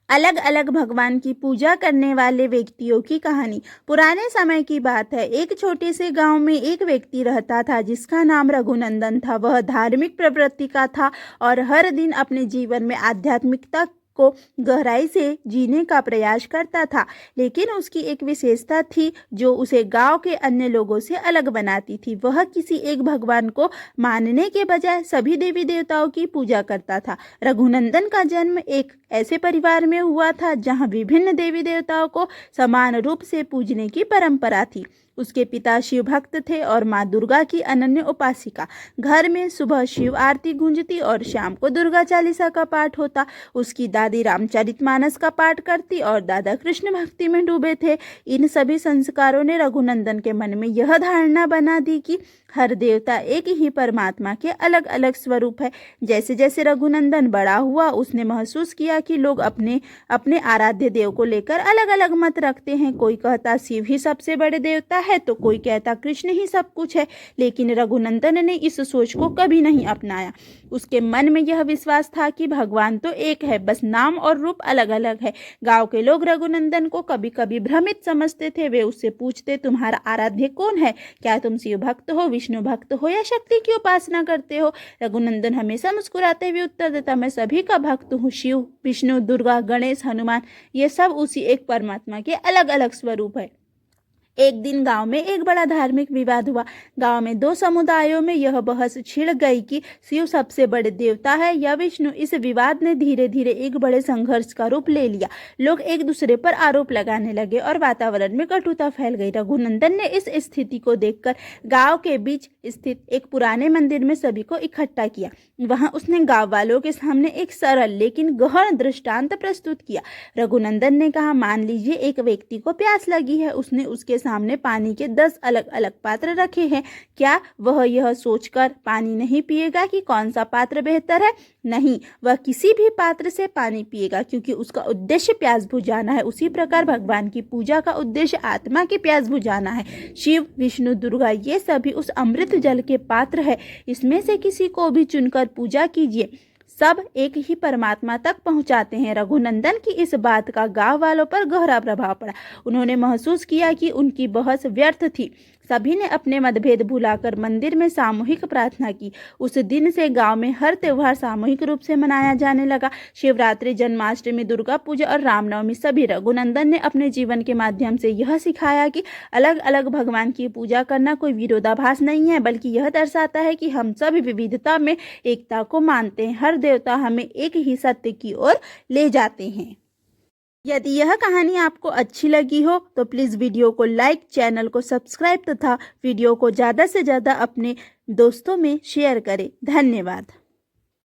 अलग अलग भगवान की पूजा करने वाले व्यक्तियों की कहानी। पुराने समय की बात है। एक छोटे से गांव में एक व्यक्ति रहता था जिसका नाम रघुनंदन था। वह धार्मिक प्रवृत्ति का था और हर दिन अपने जीवन में आध्यात्मिकता को गहराई से जीने का प्रयास करता था। लेकिन उसकी एक विशेषता थी जो उसे गांव के अन्य लोगों से अलग बनाती थी। वह किसी एक भगवान को मानने के बजाय सभी देवी देवताओं की पूजा करता था। रघुनंदन का जन्म एक ऐसे परिवार में हुआ था जहां विभिन्न देवी देवताओं को समान रूप से पूजने की परंपरा थी। उसके पिता शिव भक्त थे और माँ दुर्गा की अनन्य उपासिका। घर में सुबह शिव आरती गूंजती और शाम को दुर्गा चालीसा का पाठ होता। उसकी दादी रामचरितमानस का पाठ करती और दादा कृष्ण भक्ति में डूबे थे। इन सभी संस्कारों ने रघुनंदन के मन में यह धारणा बना दी कि हर देवता एक ही परमात्मा के अलग अलग स्वरूप है। जैसे जैसे रघुनंदन बड़ा हुआ उसने महसूस किया कि लोग अपने अपने आराध्य देव को लेकर अलग अलग मत रखते हैं। कोई कहता शिव ही सबसे बड़े देवता है तो कोई कहता कृष्ण ही सब कुछ है। लेकिन रघुनंदन ने इस सोच को कभी नहीं अपनाया। उसके मन में यह विश्वास था कि भगवान तो एक है, बस नाम और रूप अलग अलग है। गांव के लोग रघुनंदन को कभी कभी भ्रमित समझते थे। वे उससे पूछते, तुम्हारा आराध्य कौन है? क्या तुम शिव भक्त हो, विष्णु भक्त हो या शक्ति की उपासना करते हो? रघुनंदन हमेशा मुस्कुराते हुए उत्तर देता, मैं सभी का भक्त हूँ। शिव, विष्णु, दुर्गा, गणेश, हनुमान, ये सब उसी एक परमात्मा के अलग अलग स्वरूप है। एक दिन गांव में एक बड़ा धार्मिक विवाद हुआ। गांव में दो समुदायों में यह बहस छिड़ गई कि शिव सबसे बड़े देवता है या विष्णु। इस विवाद ने धीरे धीरे एक बड़े संघर्ष का रूप ले लिया। लोग एक दूसरे पर आरोप लगाने लगे और वातावरण में कटुता फैल गई। रघुनंदन ने इस स्थिति को देखकर गांव के बीच स्थित एक पुराने मंदिर में सभी को इकट्ठा किया। वहां उसने गांव वालों के सामने एक सरल लेकिन गहन दृष्टांत प्रस्तुत किया। रघुनंदन ने कहा, मान लीजिए एक व्यक्ति को प्यास लगी है। उसने उसके सामने पानी के 10 अलग अलग पात्र रखे हैं। क्या वह यह सोचकर पानी नहीं पिएगा कि कौन सा पात्र बेहतर है? नहीं, वह किसी भी पात्र से पानी पिएगा क्योंकि उसका उद्देश्य प्यास बुझाना है। उसी प्रकार भगवान की पूजा का उद्देश्य आत्मा की प्यास बुझाना है। शिव, विष्णु, दुर्गा ये सभी उस अमृत जल के पात्र है। इसमें से किसी को भी चुनकर पूजा कीजिए, सब एक ही परमात्मा तक पहुंचाते हैं। रघुनंदन की इस बात का गांव वालों पर गहरा प्रभाव पड़ा। उन्होंने महसूस किया कि उनकी बहस व्यर्थ थी। सभी ने अपने मतभेद भुलाकर मंदिर में सामूहिक प्रार्थना की। उस दिन से गांव में हर त्योहार सामूहिक रूप से मनाया जाने लगा। शिवरात्रि, जन्माष्टमी, दुर्गा पूजा और रामनवमी सभी। रघुनंदन ने अपने जीवन के माध्यम से यह सिखाया कि अलग अलग भगवान की पूजा करना कोई विरोधाभास नहीं है, बल्कि यह दर्शाता है कि हम सभी विविधता में एकता को मानते हैं। हर देवता हमें एक ही सत्य की ओर ले जाते हैं। यदि यह कहानी आपको अच्छी लगी हो तो प्लीज़ वीडियो को लाइक, चैनल को सब्सक्राइब तथा वीडियो को ज़्यादा से ज़्यादा अपने दोस्तों में शेयर करें। धन्यवाद।